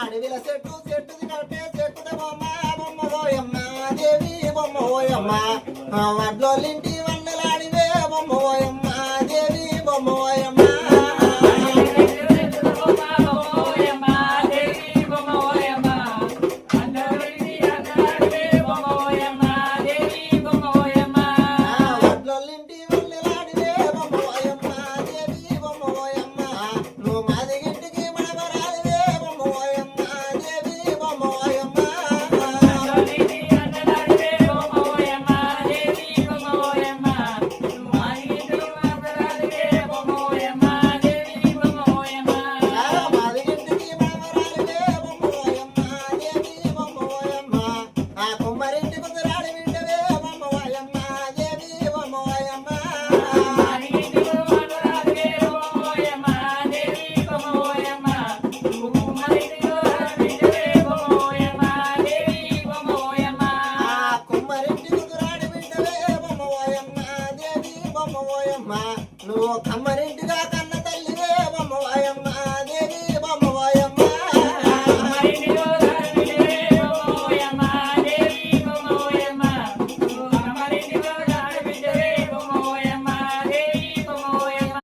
అడవిల చెట్టు చెట్టుది కట్టే చెట్టుద బొమ్మ బొమ్మ ఓయమ్మ దేవి బొమ్మ ఓయమ్మ వడ్లోలింటి వన్నెలాడివే బొమ్మ ఓయమ్మ దేవి బొమ్మ ఓయమ్మ నువ్వు కమ్మరింటిగా